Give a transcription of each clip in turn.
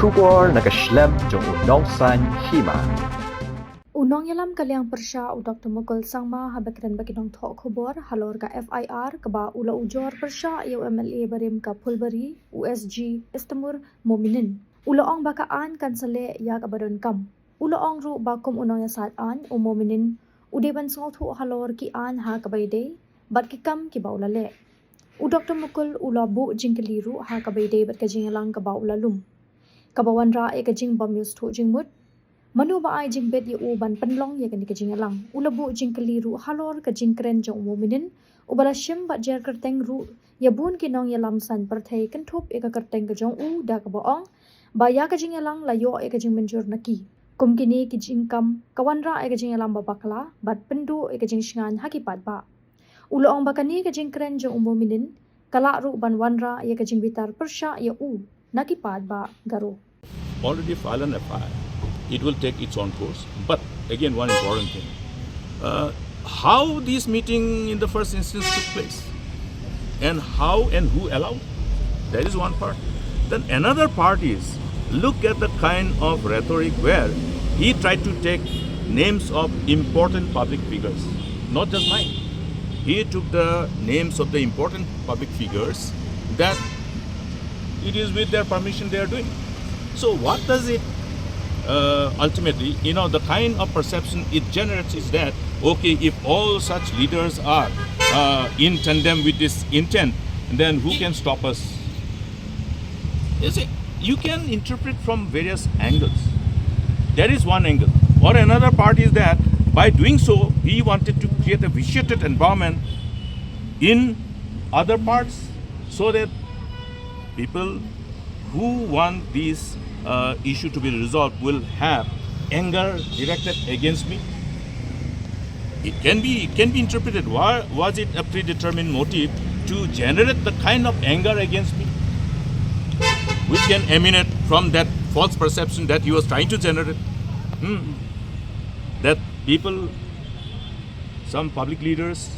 Ujor nakaslem jong unong san Hima. Unong yalam kalyang Pyrshah u Dr. Mukul sangma habakran bakinong thok khubor halor ka FIR kaba ula Ujor Pyrshah eu MLA barim ka Phulbari USG Istamur Mominin. Ula ong baka an kansale ya ka Donkam. Ula ong ru bakum unong yasat an u Mominin udeban songthu halor ki an ha kabayde bat ki kam ki baulale. U Dr. Mukul ula bu jingkeliru ha kabayde bat ka jingalang ka baulalum. Kabawan ra e ka jing bamyus thu jingmut. Manu ba ay jing bet u ban panlong ya kan jing alang ulabu jing keliru halor ka jing kren jong Mominin ubala shim ba jer kerteng ru ya bun ki nong ya lamsan perthai kan thop e ka kerteng ka jong u da ka baong ba ya ka jing alang layo e ka jing menjur naki kum kini ki jing kam kawan ra e ka jing alang ba bakla bat pendu e ka jing shingan hakipat ba ulong ba kani ka jing kren jong Mominin kala ru ban wanra ya ka jing bitar Pyrshah ya u nakipat ba garo already filed an FIR. It will take its own course. But again, one important thing, how this meeting in the first instance took place and how and who allowed, that is one part. Then another part is, look at the kind of rhetoric where he tried to take names of important public figures, not just mine. He took the names of the important public figures that it is with their permission they are doing. So what does it ultimately, the kind of perception it generates is that, okay, if all such leaders are in tandem with this intent, then who can stop us? You see, you can interpret from various angles. That is one angle. Or another part is that by doing so, he wanted to create a vitiated environment in other parts so that people who want these issue to be resolved will have anger directed against me. It can be interpreted. Why was it a predetermined motive to generate the kind of anger against me, which can emanate from that false perception that he was trying to generate? That people, some public leaders,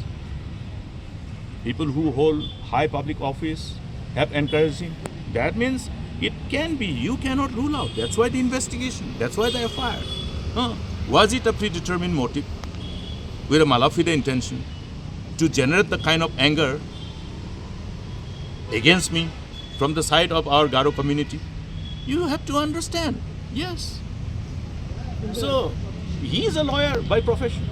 people who hold high public office have encouraged him. That means it can be. You cannot rule out. That's why the investigation. That's why the FIR. Was it a predetermined motive with a malafide intention to generate the kind of anger against me from the side of our Garo community? You have to understand. Yes. So, he is a lawyer by profession.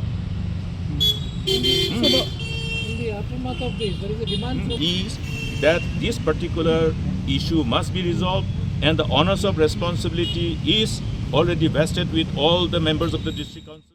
In the aftermath of this, there is a demand for... Is that this particular issue must be resolved and the onus of responsibility is already vested with all the members of the district council.